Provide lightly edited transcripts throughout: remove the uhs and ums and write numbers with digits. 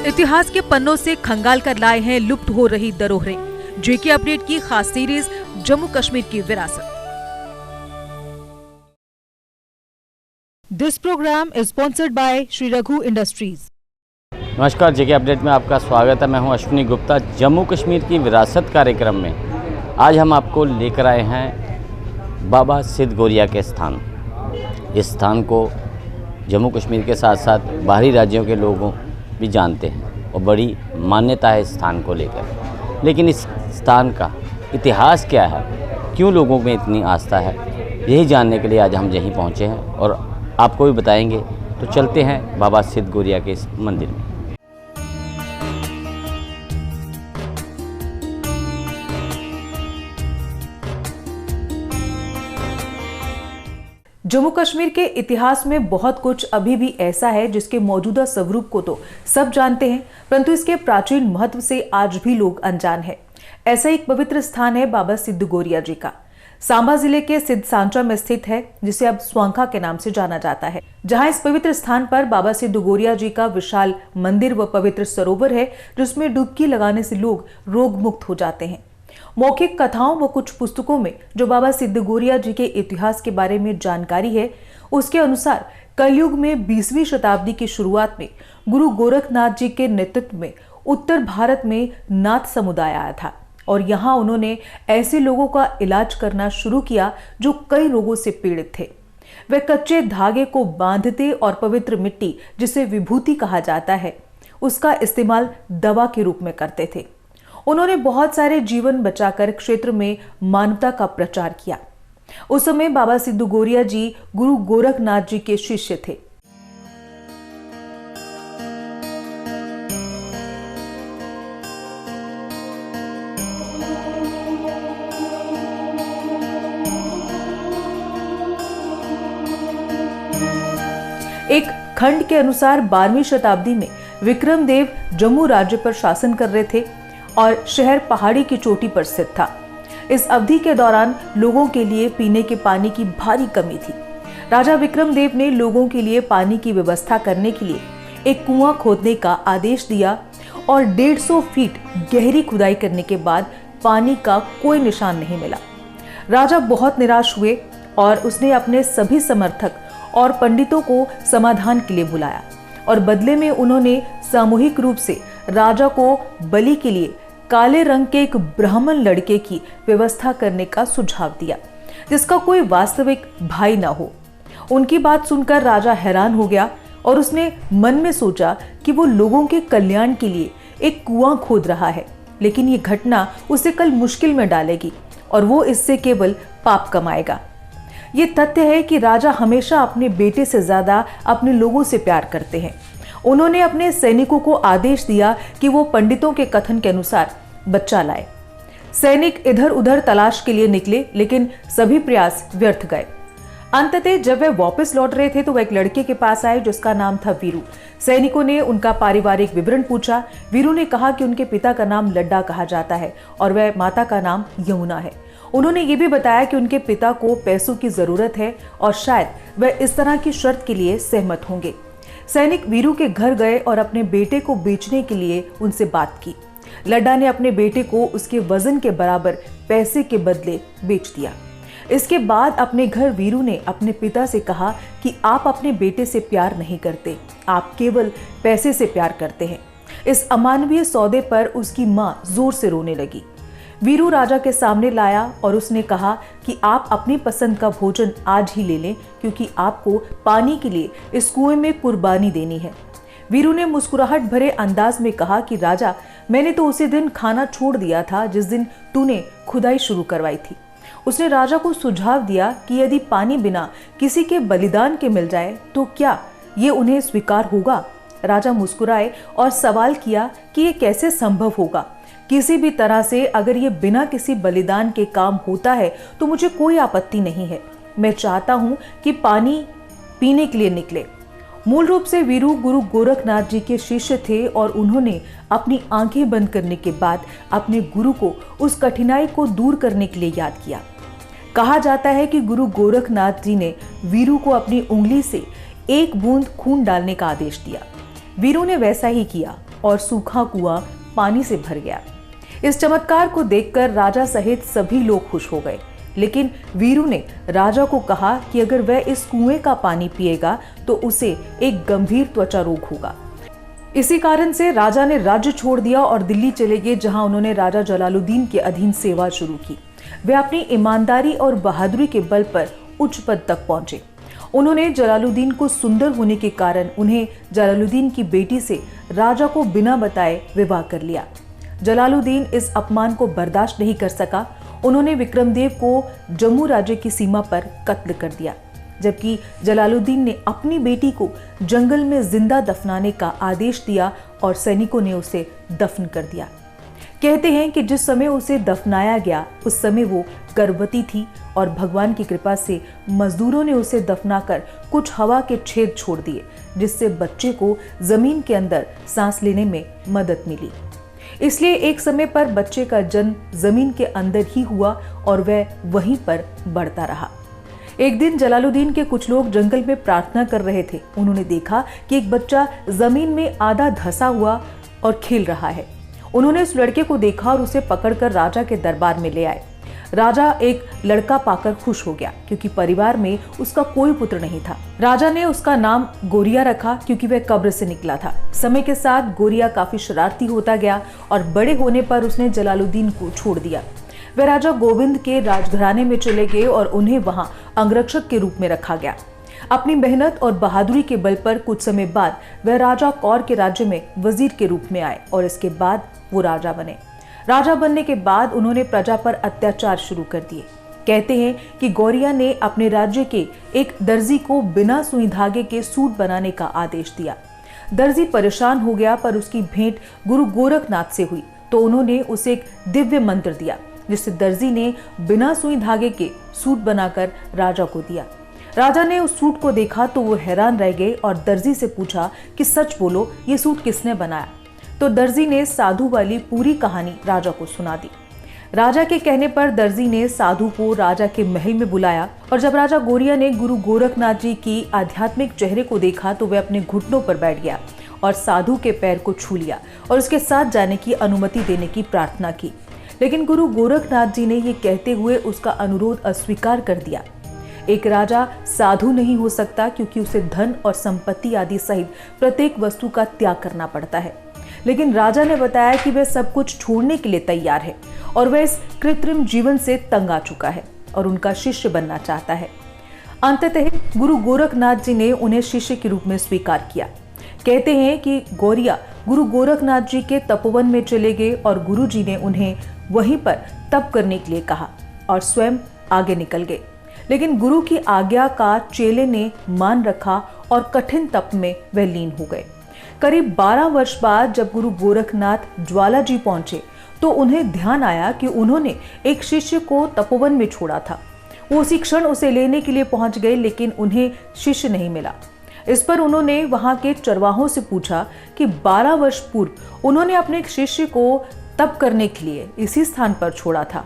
इतिहास के पन्नों से खंगाल कर लाए हैं लुप्त हो रही धरोहरें। जेके अपडेट की खास सीरीज जम्मू कश्मीर की विरासत। This program is sponsored by Shri Raghu industries. नमस्कार, जेके अपडेट में आपका स्वागत है। मैं हूं अश्विनी गुप्ता। जम्मू कश्मीर की विरासत कार्यक्रम में आज हम आपको लेकर आए हैं बाबा सिद्ध गौरिया के स्थान। इस स्थान को जम्मू कश्मीर के साथ साथ बाहरी राज्यों के लोगों भी जानते हैं और बड़ी मान्यता है इस स्थान को लेकर। लेकिन इस स्थान का इतिहास क्या है, क्यों लोगों में इतनी आस्था है, यही जानने के लिए आज हम यहीं पहुंचे हैं और आपको भी बताएंगे। तो चलते हैं बाबा सिद्ध गौरिया के इस मंदिर में। जम्मू कश्मीर के इतिहास में बहुत कुछ अभी भी ऐसा है जिसके मौजूदा स्वरूप को तो सब जानते हैं, परंतु इसके प्राचीन महत्व से आज भी लोग अनजान हैं। ऐसा एक पवित्र स्थान है बाबा सिद्ध गौरिया जी का। सांबा जिले के सिद्ध सांचा में स्थित है, जिसे अब स्वांखा के नाम से जाना जाता है, जहां इस पवित्र स्थान पर बाबा सिद्ध गौरिया जी का विशाल मंदिर व पवित्र सरोवर है, जिसमें डुबकी लगाने से लोग रोग मुक्त हो जाते हैं। मौखिक कथाओं व कुछ पुस्तकों में जो बाबा सिद्ध गौरिया जी के इतिहास के बारे में जानकारी है, उसके अनुसार कलयुग में 20वीं शताब्दी की शुरुआत में गुरु गोरखनाथ जी के नेतृत्व में उत्तर भारत में नाथ समुदाय आया था और यहाँ उन्होंने ऐसे लोगों का इलाज करना शुरू किया जो कई रोगों से पीड़ित थे। वे कच्चे धागे को बांधते और पवित्र मिट्टी, जिसे विभूति कहा जाता है, उसका इस्तेमाल दवा के रूप में करते थे। उन्होंने बहुत सारे जीवन बचाकर क्षेत्र में मानवता का प्रचार किया। उस समय बाबा सिद्ध गौरिया जी गुरु गोरखनाथ जी के शिष्य थे। एक खंड के अनुसार 12वीं शताब्दी में विक्रम देव जम्मू राज्य पर शासन कर रहे थे और शहर पहाड़ी की चोटी पर स्थित था। इस अवधि के दौरान लोगों के लिए पीने के पानी की भारी कमी थी। राजा विक्रम देव ने लोगों के लिए पानी की व्यवस्था करने के लिए एक कुआं खोदने का आदेश दिया और 150 फीट गहरी खुदाई करने के बाद पानी का कोई निशान नहीं मिला। राजा बहुत निराश हुए और उसने अपने सभी समर्थक और पंडितों को समाधान के लिए बुलाया और बदले में उन्होंने सामूहिक रूप से राजा को बलि के लिए काले रंग के एक ब्राह्मण लड़के की व्यवस्था करने का सुझाव दिया, जिसका कोई वास्तविक भाई ना हो। उनकी बात सुनकर राजा हैरान हो गया और उसने मन में सोचा कि वो लोगों के कल्याण के लिए एक कुआं खोद रहा है, लेकिन ये घटना उसे कल मुश्किल में डालेगी और वो इससे केवल पाप कमाएगा। ये तथ्य है कि राजा हमेशा अपने बेटे से ज्यादा अपने लोगों से प्यार करते हैं। उन्होंने अपने सैनिकों को आदेश दिया कि वो पंडितों के कथन के अनुसार बच्चा लाए। सैनिक इधर उधर तलाश के लिए निकले, लेकिन सभी प्रयास व्यर्थ गए। अंततः जब वे वापस लौट रहे थे तो वह एक लड़के के पास आए जिसका नाम था वीरू। सैनिकों ने उनका पारिवारिक विवरण पूछा। वीरू ने कहा कि उनके पिता का नाम लड्डा कहा जाता है और वह माता का नाम यमुना है। उन्होंने ये भी बताया कि उनके पिता को पैसों की जरूरत है और शायद वह इस तरह की शर्त के लिए सहमत होंगे। सैनिक वीरू के घर गए और अपने बेटे को बेचने के लिए उनसे बात की। लड्डा ने अपने बेटे को उसके वजन के बराबर पैसे के बदले बेच दिया। इसके बाद अपने घर वीरू ने अपने पिता से कहा कि आप अपने बेटे से प्यार नहीं करते, आप केवल पैसे से प्यार करते हैं। इस अमानवीय सौदे पर उसकी मां जोर से रोने लगी। वीरू राजा के सामने लाया और उसने कहा कि आप अपनी पसंद का भोजन आज ही ले लें, क्योंकि आपको पानी के लिए इस कुएं में कुर्बानी देनी है। वीरू ने मुस्कुराहट भरे अंदाज में कहा कि राजा, मैंने तो उसी दिन खाना छोड़ दिया था जिस दिन तूने खुदाई शुरू करवाई थी। उसने राजा को सुझाव दिया कि यदि पानी बिना किसी के बलिदान के मिल जाए तो क्या ये उन्हें स्वीकार होगा? राजा मुस्कुराए और सवाल किया कि ये कैसे संभव होगा? किसी भी तरह से अगर ये बिना किसी बलिदान के काम होता है तो मुझे कोई आपत्ति नहीं है। मैं चाहता हूं कि पानी पीने के लिए निकले। मूल रूप से वीरू गुरु गोरखनाथ जी के शिष्य थे और उन्होंने अपनी आंखें बंद करने के बाद अपने गुरु को उस कठिनाई को दूर करने के लिए याद किया। कहा जाता है कि गुरु गोरखनाथ जी ने वीरू को अपनी उंगली से एक बूंद खून डालने का आदेश दिया। वीरू ने वैसा ही किया और सूखा कुआं पानी से भर गया। इस चमत्कार को देखकर राजा सहित सभी लोग खुश हो गए, लेकिन वीरू ने राजा को कहा कि अगर वह इस कुएं का पानी पिएगा तो उसे एक गंभीर त्वचा रोग होगा। इसी कारण से राजा ने राज्य छोड़ दिया और दिल्ली चले गए, जहां उन्होंने राजा जलालुद्दीन के अधीन सेवा शुरू की। वे अपनी ईमानदारी और बहादुरी के बल पर उच्च पद तक पहुंचे। उन्होंने जलालुद्दीन को सुंदर होने के कारण उन्हें जलालुद्दीन की बेटी से राजा को बिना बताए विवाह कर लिया। जलालुद्दीन इस अपमान को बर्दाश्त नहीं कर सका। उन्होंने विक्रमदेव को जम्मू राज्य की सीमा पर कत्ल कर दिया, जबकि जलालुद्दीन ने अपनी बेटी को जंगल में जिंदा दफनाने का आदेश दिया और सैनिकों ने उसे दफन कर दिया। कहते हैं कि जिस समय उसे दफनाया गया उस समय वो गर्भवती थी और भगवान की कृपा से मजदूरों ने उसे दफनाकर कुछ हवा के छेद छोड़ दिए, जिससे बच्चे को जमीन के अंदर सांस लेने में मदद मिली। इसलिए एक समय पर बच्चे का जन्म जमीन के अंदर ही हुआ और वह वहीं पर बढ़ता रहा। एक दिन जलालुद्दीन के कुछ लोग जंगल में प्रार्थना कर रहे थे। उन्होंने देखा कि एक बच्चा जमीन में आधा धंसा हुआ और खेल रहा है। उन्होंने उस लड़के को देखा और उसे पकड़कर राजा के दरबार में ले आए। राजा एक लड़का पाकर खुश हो गया, क्योंकि परिवार में उसका कोई पुत्र नहीं था। राजा ने उसका नाम गोरिया रखा, क्योंकि वह कब्र से निकला था। समय के साथ गोरिया काफी शरारती होता गया और बड़े होने पर उसने जलालुद्दीन को छोड़ दिया। वह राजा गोविंद के राजघराने में चले गए और उन्हें वहां अंगरक्षक के रूप में रखा गया। अपनी मेहनत और बहादुरी के बल पर कुछ समय बाद वह राजा कौर के राज्य में वजीर के रूप में आए और इसके बाद वो राजा बने। राजा बनने के बाद उन्होंने प्रजा पर अत्याचार शुरू कर दिए। कहते हैं कि गौरिया ने अपने राज्य के एक दर्जी को बिना सुई धागे के सूट बनाने का आदेश दिया। दर्जी परेशान हो गया, पर उसकी भेंट गुरु गोरखनाथ से हुई तो उन्होंने उसे एक दिव्य मंत्र दिया, जिससे दर्जी ने बिना सुई धागे के सूट बनाकर राजा को दिया। राजा ने उस सूट को देखा तो वो हैरान रह गए और दर्जी से पूछा कि सच बोलो, ये सूट किसने बनाया? तो दर्जी ने साधु वाली पूरी कहानी राजा को सुना दी। राजा के कहने पर दर्जी ने साधु को राजा के महल में बुलाया और जब राजा गोरिया ने गुरु गोरखनाथ जी की आध्यात्मिक चेहरे को देखा तो वह अपने घुटनों पर बैठ गया और साधु के पैर को छू लिया और उसके साथ जाने की अनुमति देने की प्रार्थना की। लेकिन गुरु गोरखनाथ जी ने ये कहते हुए उसका अनुरोध अस्वीकार कर दिया। एक राजा साधु नहीं हो सकता, क्योंकि उसे धन और संपत्ति आदि सहित प्रत्येक वस्तु का त्याग करना पड़ता है। लेकिन राजा ने बताया कि वह सब कुछ छोड़ने के लिए तैयार है और वह इस कृत्रिम जीवन से तंग आ चुका है और उनका शिष्य बनना चाहता है। अंततः गुरु गोरखनाथ जी ने उन्हें शिष्य के रूप में स्वीकार किया। कहते हैं कि गौरिया गुरु गोरखनाथ जी के तपोवन में चले गए और गुरु जी ने उन्हें वहीं पर तप करने के लिए कहा और स्वयं आगे निकल गए। लेकिन गुरु की आज्ञा का चेले ने मान रखा और कठिन तप में वह लीन हो गए। करीब 12 वर्ष बाद जब गुरु गोरखनाथ ज्वाला जी पहुंचे तो उन्हें ध्यान आया कि उन्होंने एक शिष्य को तपोवन में छोड़ा था। वो उसी क्षण उसे लेने के लिए पहुंच गए, लेकिन उन्हें शिष्य नहीं मिला। इस पर उन्होंने वहां के चरवाहों से पूछा कि 12 वर्ष पूर्व उन्होंने अपने एक शिष्य को तप करने के लिए इसी स्थान पर छोड़ा था,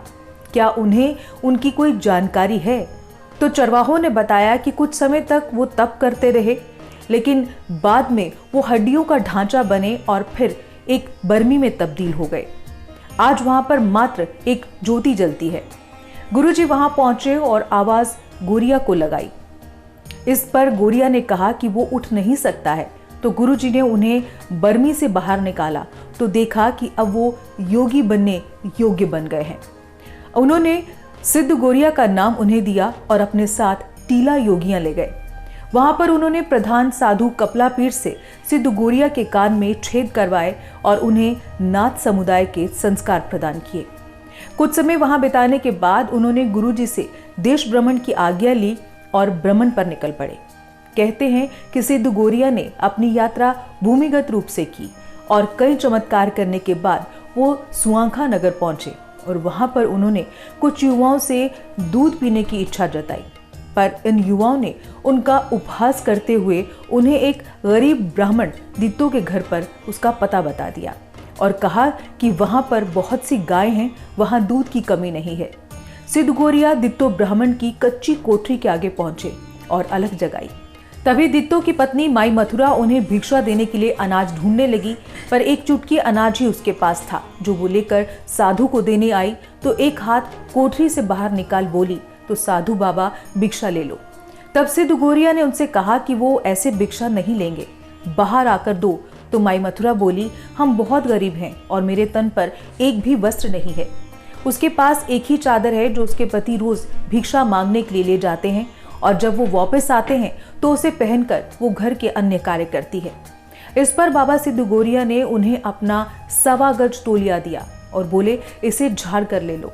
क्या उन्हें उनकी कोई जानकारी है? तो चरवाहों ने बताया कि कुछ समय तक वो तप करते रहे, लेकिन बाद में वो हड्डियों का ढांचा बने और फिर एक बर्मी में तब्दील हो गए। आज वहां पर मात्र एक ज्योति जलती है। गुरुजी वहां पहुंचे और आवाज गोरिया को लगाई। इस पर गोरिया ने कहा कि वो उठ नहीं सकता है, तो गुरुजी ने उन्हें बर्मी से बाहर निकाला तो देखा कि अब वो योगी बनने योग्य बन गए हैं। उन्होंने सिद्ध गोरिया का नाम उन्हें दिया और अपने साथ टीला योगियां ले गए। वहां पर उन्होंने प्रधान साधु कपला पीर से सिद्ध गोरिया के कान में छेद करवाए और उन्हें नाथ समुदाय के संस्कार प्रदान किए। कुछ समय वहां बिताने के बाद उन्होंने गुरुजी से देश भ्रमण की आज्ञा ली और भ्रमण पर निकल पड़े। कहते हैं कि सिद्ध गोरिया ने अपनी यात्रा भूमिगत रूप से की और कई चमत्कार करने के बाद वो सुआंखा नगर पहुंचे और वहां पर उन्होंने कुछ युवाओं से दूध पीने की इच्छा जताई, पर इन युवाओं ने उनका उपहास करते हुए उन्हें एक गरीब ब्राह्मण दित्तो के घर पर उसका पता बता दिया और कहा कि वहां पर बहुत सी गाय हैं, वहां दूध की कमी नहीं है। सिद्ध गोरिया दित्तो ब्राह्मण की कच्ची कोठरी के आगे पहुंचे और अलख जगाई। तभी दित्तो की पत्नी माई मथुरा उन्हें भिक्षा देने के लिए अनाज ढूंढने लगी, पर एक चुटकी अनाज ही उसके पास था, जो वो लेकर साधु को देने आई तो एक हाथ कोठरी से बाहर निकाल बोली, तो साधु बाबा भिक्षा ले लो। तब सिद्ध गोरिया ने उनसे कहा कि वो ऐसे भिक्षा नहीं लेंगे, बाहर आकर दो। तो माई मथुरा बोली, हम बहुत गरीब हैं और मेरे तन पर एक भी वस्त्र नहीं है। उसके पास एक ही चादर है जो उसके पति रोज भिक्षा मांगने के लिए ले जाते हैं, और जब वो वापस आते हैं तो उसे पहनकर वो घर के अन्य कार्य करती है। इस पर बाबा सिद्ध गोरिया ने उन्हें अपना 1.25 गज तौलिया दिया और बोले, इसे झाड़ कर ले लो।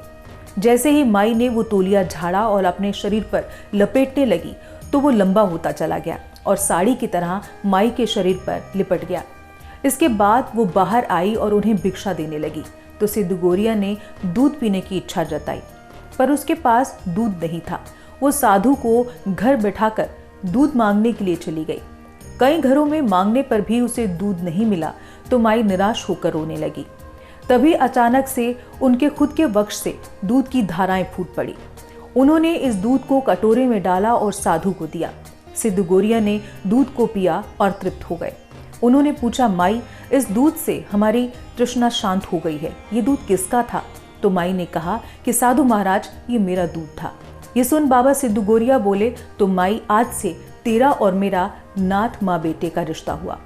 जैसे ही माई ने वो तौलिया झाड़ा और अपने शरीर पर लपेटने लगी तो वो लंबा होता चला गया और साड़ी की तरह माई के शरीर पर लिपट गया। इसके बाद वो बाहर आई और उन्हें भिक्षा देने लगी, तो सिद्ध गोरिया ने दूध पीने की इच्छा जताई, पर उसके पास दूध नहीं था। वो साधु को घर बैठाकर दूध मांगने के लिए चली गई। कई घरों में मांगने पर भी उसे दूध नहीं मिला तो माई निराश होकर रोने लगी। तभी अचानक से उनके खुद के वक्ष से दूध की धाराएं फूट पड़ी। उन्होंने इस दूध को कटोरे में डाला और साधु को दिया। सिद्ध गोरिया ने दूध को पिया और तृप्त हो गए। उन्होंने पूछा, माई, इस दूध से हमारी तृष्णा शांत हो गई है, ये दूध किसका था? तो माई ने कहा कि साधु महाराज, ये मेरा दूध था। ये सुन बाबा सिद्ध गोरिया बोले, तो माई, आज से तेरा और मेरा नाथ माँ बेटे का रिश्ता हुआ।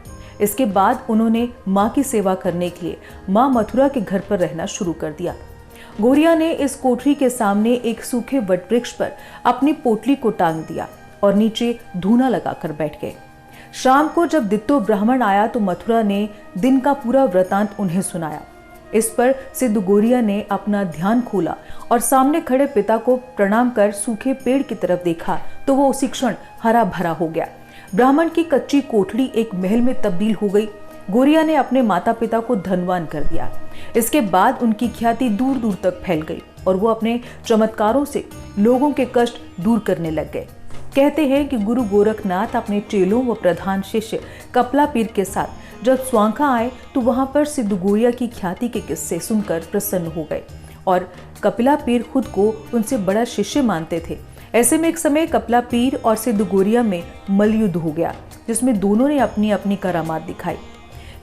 इसके बाद उन्होंने माँ की सेवा करने के लिए माँ मथुरा के घर पर रहना शुरू कर दिया। गोरिया ने इस कोठरी के सामने एक सूखे वटवृक्ष पर अपनी पोटली को टांग दिया और नीचे धूना लगाकर बैठ गए। शाम को जब दित्तो ब्राह्मण आया तो मथुरा ने दिन का पूरा वृतांत उन्हें सुनाया। इस पर सिद्ध गोरिया ने अपना ध्यान खोला और सामने खड़े पिता को प्रणाम कर सूखे पेड़ की तरफ देखा तो वो उसी क्षण हरा भरा हो गया। ब्राह्मण की कच्ची कोठरी एक महल में तब्दील हो गई। गोरिया ने अपने माता पिता को धनवान कर दिया। इसके बाद उनकी ख्याति दूर दूर तक फैल गई और वो अपने चमत्कारों से लोगों के कष्ट दूर करने लग गए। कहते हैं कि गुरु गोरखनाथ अपने चेलों व प्रधान शिष्य कपला पीर के साथ जब स्वांखा आए तो वहां पर सिद्ध गोरिया की ख्याति के किस्से सुनकर प्रसन्न हो गए और कपिला पीर खुद को उनसे बड़ा शिष्य मानते थे। ऐसे में एक समय कपिला पीर और सिद्ध गोरिया में मल्लयुद्ध हो गया, जिसमें दोनों ने अपनी अपनी करामात दिखाई।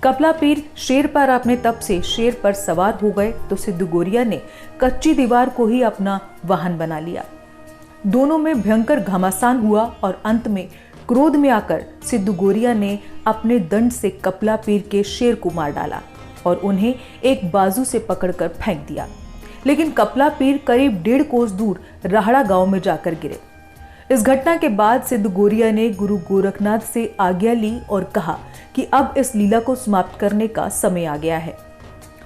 कपिला पीर शेर पर अपने तप से शेर पर सवार हो गए तो सिद्ध गोरिया ने कच्ची दीवार को ही अपना वाहन बना लिया। दोनों में भयंकर घमासान हुआ और अंत में क्रोध में आकर सिद्ध गोरिया ने अपने दंड से कपिला पीर के शेर को मार डाला और उन्हें एक बाजू से पकड़कर फेंक दिया। लेकिन कपिला पीर करीब 1.5 कोस दूर राहड़ा गांव में जाकर गिरे। इस घटना के बाद सिद्ध गोरिया ने गुरु गोरखनाथ से आज्ञा ली और कहा कि अब इस लीला को समाप्त करने का समय आ गया है।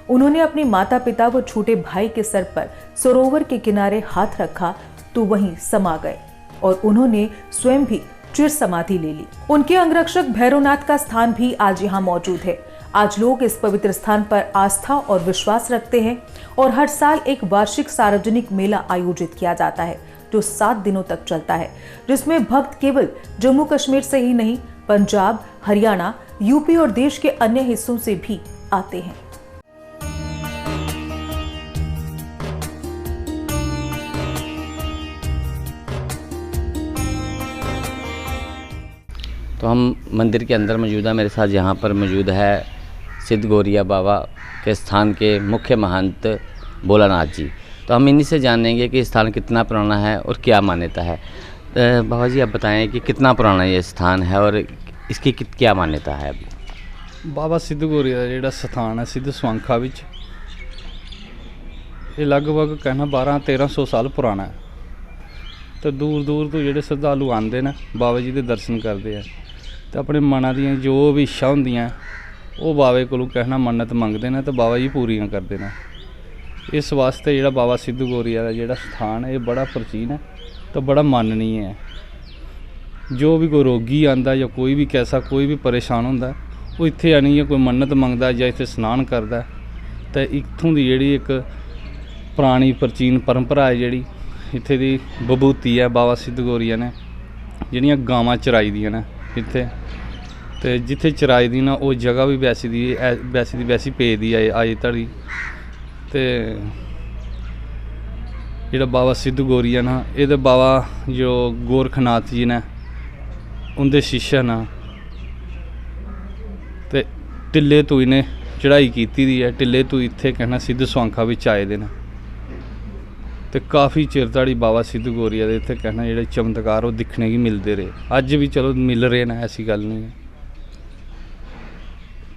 उन्होंने अपने माता पिता व छोटे भाई के सर पर सरोवर के किनारे हाथ रखा तो वहीं समा गए और उन्होंने स्वयं भी चिर समाधि ले ली। उनके अंगरक्षक भैरवनाथ का स्थान भी आज यहाँ मौजूद है। आज लोग इस पवित्र स्थान पर आस्था और विश्वास रखते हैं और हर साल एक वार्षिक सार्वजनिक मेला आयोजित किया जाता है जो 7 दिनों तक चलता है, जिसमें भक्त केवल जम्मू कश्मीर से ही नहीं, पंजाब, हरियाणा, यूपी और देश के अन्य हिस्सों से भी आते हैं। तो हम मंदिर के अंदर मौजूद है। मेरे साथ यहाँ पर मौजूद है सिद्ध गोरिया बाबा के स्थान के मुख्य महंत भोलानाथ जी। तो हम इन्हीं से जानेंगे कि स्थान कितना पुराना है और क्या मान्यता है। बाबा जी, आप बताएं कि कितना पुराना ये स्थान है और इसकी क्या मान्यता है। बाबा सिद्ध गोरिया का जिहड़ा स्थान है सिद्ध स्वांखा विच, ये लगभग कहना 1200-1300 साल पुराना है। तो दूर दूर तो जिहड़े श्रद्धालु आते हैं बाबा जी के दर्शन करते हैं तो अपने मना दी जो भी इच्छा होंदियां वो बाबे कोलों कहना मन्नत मंगते हैं तो बाबा जी पूरियां करते हैं। इस वास्ते जिहड़ा बाबा सिद्ध गोरिया का जिहड़ा स्थान है ये बड़ा प्राचीन है तो बड़ा माननीय है। जो भी कोई रोगी आंदा या कोई भी कैसा कोई भी परेशान होंदा वो इत्थे आनिए कोई मन्नत मंगदा या इत्थे स्नान करदा तो इत्थों दी जिहड़ी एक पुरानी प्राचीन परंपरा है जिहड़ी इत्थे दी बभूती है बाबा सिद्ध गोरिया ने जिहड़ियां गावां चराई दियां ने इत्थे ते जिथे चराई दी ना वो जगह भी वैसी पेदी है अजे धड़ी। ते जिहड़ा बाबा सिद्ध गोरिया ना ये बाबा जो गोरखनाथ जी ने ਉਹਦੇ ਸ਼ੀਸ਼ਾ ਨਾਲ ਤੇ ਟਿੱਲੇ ਤੋਂ ਇਹਨੇ ਚੜ੍ਹਾਈ ਕੀਤੀ ਦੀ ਹੈ। ਟਿੱਲੇ ਤੋਂ ਇੱਥੇ ਕਹਿਣਾ ਸਿੱਧ ਸਵਾਂਖਾ ਵਿੱਚ ਆਏ ਦੇ ਨੇ ਤੇ ਕਾਫੀ ਚਿਰ ਧਾੜੀ ਬਾਬਾ ਸਿੱਧ ਗੋਰੀਆ ਦੇ ਇੱਥੇ ਕਹਿਣਾ ਜਿਹੜੇ ਚਮਤਕਾਰ ਉਹ ਦਿਖਣੇ ਹੀ ਮਿਲਦੇ ਰਹੇ। ਅੱਜ ਵੀ ਚਲੋ ਮਿਲ ਰਹੇ ਨੇ, ਐਸੀ ਗੱਲ ਨਹੀਂ ਹੈ।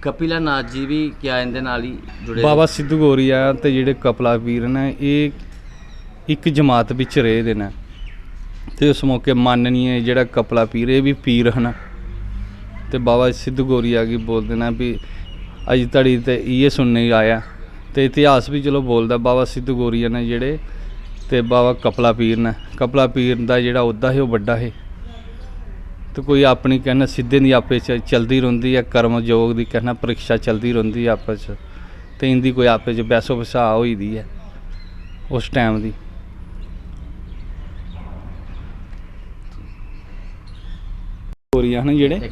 ਕਪਿਲਾ ਨਾਥ ਜੀ ਵੀ ਕਿਆ ਇਹਦੇ ਨਾਲ ਹੀ ਜੁੜੇ ਬਾਬਾ ਸਿੱਧ ਗੋਰੀਆ ਤੇ ਜਿਹੜੇ ਕਪਲਾ ਪੀਰ ਨੇ ਇਹ ਇੱਕ ਜਮਾਤ ਵਿੱਚ ਰਹੇ ਦੇ ਨੇ ਤੇ ਉਸ ਮੌਕੇ ਮੰਨਣੀਏ ਜਿਹੜਾ ਕਪਲਾ ਪੀਰ ਇਹ ਵੀ ਪੀਰ ਹਨ ਤੇ ਬਾਬਾ ਸਿੱਧ ਗੋਰੀਆ ਕੀ ਬੋਲਦੇ ਨੇ ਵੀ ਅਜ ਧੜੀ ਤੇ ਇਹ ਸੁਣਨੇ ਹੀ ਆਇਆ ਤੇ ਇਤਿਹਾਸ ਵੀ ਚਲੋ ਬੋਲਦਾ ਬਾਬਾ ਸਿੱਧ ਗੋਰੀਆ ਨੇ ਜਿਹੜੇ ਤੇ ਬਾਬਾ ਕਪਲਾ ਪੀਰ ਨੇ। ਕਪਲਾ ਪੀਰ ਦਾ ਜਿਹੜਾ ਅਹੁਦਾ ਹੈ ਉਹ ਵੱਡਾ ਹੈ ਤੇ ਕੋਈ ਆਪਣੀ ਕਹਿਣਾ ਸਿੱਧੇ ਦੀ ਆਪੇ ਚ ਚਲਦੀ ਰਹਿੰਦੀ ਹੈ। ਕਰਮ ਯੋਗ ਦੀ ਕਹਿਣਾ ਪ੍ਰੀਖਿਆ ਚਲਦੀ ਰਹਿੰਦੀ ਹੈ ਆਪਸ ਚ ਤੇ ਇੰਦੀ ਕੋਈ ਆਪੇ ਚ ਬੈਸੋ ਵਸਾ ਹੋਈ ਦੀ ਹੈ ਉਸ ਟਾਈਮ ਦੀ। ਗੋਰੀਆ ਨੇ ਜਿਹੜੇ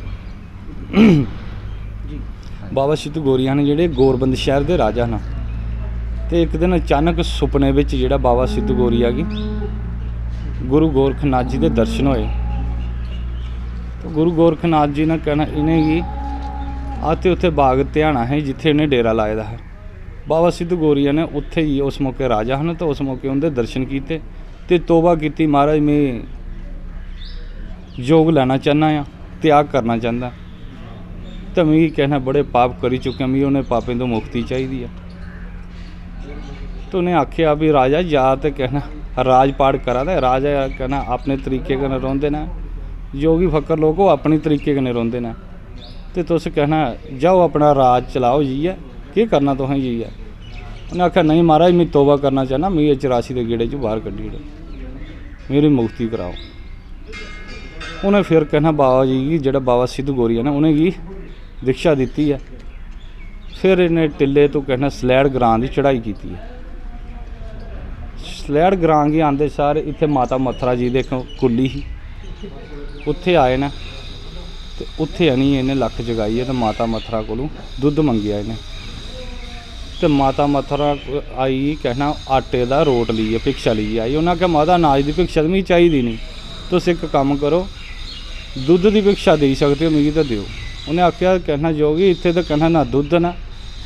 ਬਾਬਾ ਸਿੱਧ ਗੋਰੀਆ ਨੇ ਜਿਹੜੇ ਗੋਰਬੰਦ ਸ਼ਹਿਰ ਦੇ ਰਾਜਾ ਹਨ ਤੇ ਇੱਕ ਦਿਨ ਅਚਾਨਕ ਸੁਪਨੇ ਵਿੱਚ ਜਿਹੜਾ ਬਾਬਾ ਸਿੱਧ ਗੋਰੀਆ ਕੀ ਗੁਰੂ ਗੋਰਖਨਾਥ ਜੀ ਦੇ ਦਰਸ਼ਨ ਹੋਏ ਤੇ ਗੁਰੂ ਗੋਰਖਨਾਥ ਜੀ ਨੇ ਕਹਿਣਾ ਇਹਨੇ ਕੀ ਆਤੇ ਉੱਥੇ ਬਾਗ ਧਿਆਣਾ ਹੈ ਜਿੱਥੇ ਇਹਨੇ ਡੇਰਾ ਲਾਇਆ ਦਾ ਹੈ। ਬਾਬਾ ਸਿੱਧ ਗੋਰੀਆ ਨੇ ਉੱਥੇ ਹੀ ਉਸ ਮੌਕੇ ਰਾਜਾ ਹਨ ਤਾਂ ਉਸ ਮੌਕੇ ਉਹਦੇ ਦਰਸ਼ਨ ਕੀਤੇ ਤੇ ਤੋਬਾ ਕੀਤੀ, ਮਹਾਰਾਜ ਮੈਂ ਯੋਗ ਲੈਣਾ ਚਾਹੁੰਦਾ ਆ, ਤਿਆਗ ਕਰਨਾ ਚਾਹੁੰਦਾ ਤਾਂ ਮੈਂ ਕਹਿਣਾ ਬੜੇ ਪਾਪ ਕਰੀ ਚੁੱਕਿਆ, ਮੈਂ ਉਹਨੇ ਪਾਪੇ ਤੋਂ ਮੁਕਤੀ ਚਾਹੀਦੀ ਆ। तो उन्हें आख्या भी राजा जा तो कहना राजपाट करा था। राजा कहना अपने तरीके कन्नै रौंदे न, योगी फकर लोग अपने तरीके कन्नै रौंदे न ते तुस कहना जाओ अपना राज चलाओ जाइए, केह् करना तुसें जाइए। उन्हें आख्या नहीं महाराज मैं तौबा करना चाहना, मैं 84 के गेड़े च बाहर कड्ढी ओड़े, मेरी मुक्ति कराओ। उन्हें फिर कहना बाबा जी की जेह्ड़ा बाबा सिद्ध गौरिया ने उनेंगी दीक्षा दी है। फिर इन्हें टिल्ले तो कहना सलैड़ ग्रां की चढ़ाई की है। सलैड़ ग्रां गी आंदे सारे इत्थे माता मथरा जी दे कुल्ली ही उत्थे आए न ते उत्थे आनी इन्हें लक्क जगाई है तो माता मथरा कोलों दुद्ध मंगिया इन्हें ते माता मथरा आई कहना आटे दा रोट लीए भिक्षा लीए आई। उन्हें आख्या माता अनाज की भिक्षा तो मिगी चाहिदी नहीं, तुस एक कम करो दुद्ध की भिक्षा दे सकते हो मिगी तो दिओ। उन्हें आख्या कहना जोगी इत्थे तो कहना ना दुद्ध ना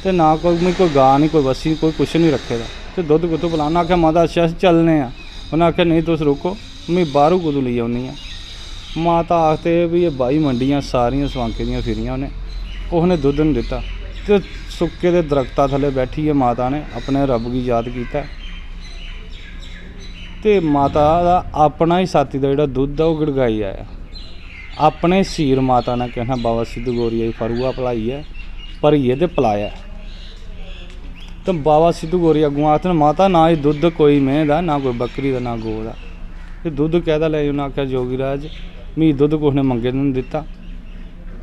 ते ना कोई गा नहीं, कोई वसी कोई कुछ नहीं रखे दा तो दुद्ध कुतों पिलाना। आख्या माता अच्छा चलने आ। उन्हें आख्या नहीं तुस रुको मैं बाहरों कुतों ली आनी आ। माता आखते भी ये 22 मंडियां सारियां स्वांखे दियां फिरियां उन्हें दुद्ध नहीं दिता तो सुक्के दे दरख्तां थले बैठी है माता ने अपने रब की याद किया ते माता दा अपना ही साथी दा जिहड़ा दुद्ध है वो गड़गाई आया। अपने सीर माता ने कहना बाबा सिद्ध गौरिया की फरुआ भलाई है भरिए ते पलाया। तो बाबा सिद्ध गौरिया अगों आखते माता ना ही दुद्ध कोई मेंह दा ना कोई बकरी दा ना गौ दा, ये दुद्ध कहदा ले। उन्हें आख्या जोगी राज मैं दुद्ध कुछ ने मंगे नहीं दिता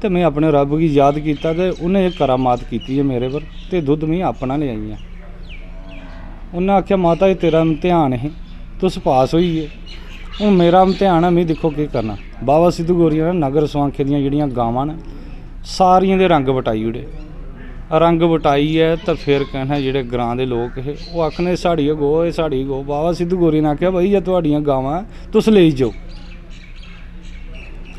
तो मैं अपने रब की याद किया तो उन्हें एक करामात की है मेरे पर तो दुद्ध मैं अपना ले आई हाँ। उन्हें आख्या माता ये तेरा इम्तिहान है तुस पास होई है, हूँ मेरा इम्तिहान है मैं देखो की करना। बाबा सिद्ध गौरिया ने नगर स्वांखे दियां जिहड़ियां गावां ने सारियां दे रंग वटाई उड़े। रंग वटाई है तो फिर कहना जेडे ग्रां दे लोग है वो आखने साड़ी गो है साड़ी गो। बाबा सिद्ध गौरिया ने आख्या भाई ये तुहाड़ियां गावां तुस लेई जाओ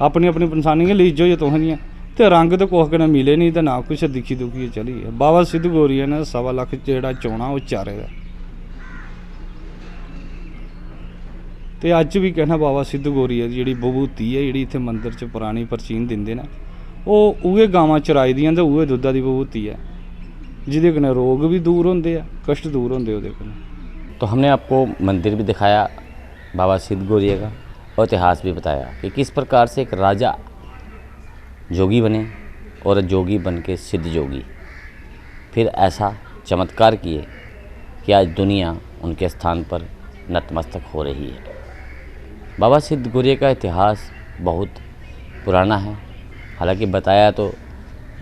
अपनी अपनी पंछानी लेई जाओ, ये तुहां तो रंग तो कुछ कने मिले नहीं तो ना कुछ दिखी दुखी चली है। बाबा सिद्ध गौरिया ने 1.25 लाख जेड़ा चोना वो चारे दा ते अज भी कहना बाबा सिद्ध गौरिया दी जिहड़ी विभूति है जिहड़ी इत्थे मंदिर च पुरानी परचीन दिंदे ने वो उहे गावां चराई दियां ते उहे दुद्धा दी विभूति है जिहदे कन्नै रोग भी दूर होंदे आ, कष्ट दूर होंदे उहदे कन्नै। तो हमने आपको मंदिर भी दिखाया बाबा सिद्ध गौरिया का और इतिहास भी बताया कि किस प्रकार से एक राजा जोगी बने और जोगी बन के सिद्ध जोगी फिर ऐसा चमत्कार किए कि आज दुनिया उनके स्थान पर नतमस्तक हो रही है। बाबा सिद्ध गौरिया का इतिहास बहुत पुराना है, हालांकि बताया तो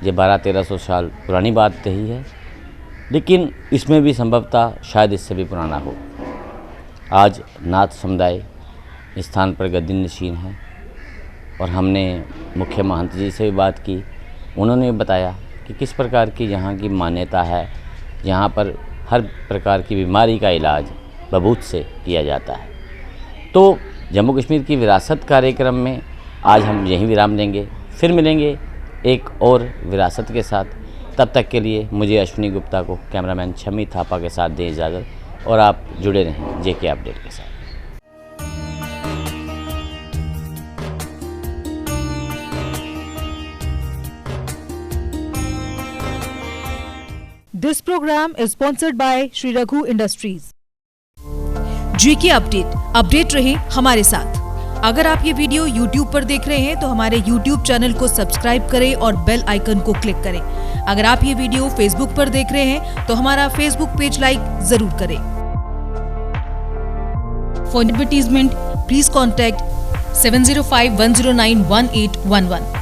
ये 1200-1300 साल पुरानी बात ही है, लेकिन इसमें भी संभवतः शायद इससे भी पुराना हो। आज नाथ समुदाय इस स्थान पर गद्दी नशीन है और हमने मुख्य महंत जी से भी बात की, उन्होंने बताया कि किस प्रकार की यहाँ की मान्यता है, यहाँ पर हर प्रकार की बीमारी का इलाज बबूत से किया जाता है। तो जम्मू कश्मीर की विरासत कार्यक्रम में आज हम यहीं विराम लेंगे, फिर मिलेंगे एक और विरासत के साथ। तब तक के लिए मुझे अश्विनी गुप्ता को कैमरामैन शमी थापा के साथ दें इजाज़त और आप जुड़े रहें जेके अपडेट के साथ। This program is sponsored by Shri Raghu Industries. GK update रहे हमारे साथ। अगर आप ये वीडियो YouTube पर देख रहे हैं तो हमारे YouTube चैनल को सब्सक्राइब करें और बेल आइकन को क्लिक करें। अगर आप ये वीडियो Facebook पर देख रहे हैं तो हमारा Facebook पेज लाइक जरूर करें। For advertisement please contact 705-109-1811।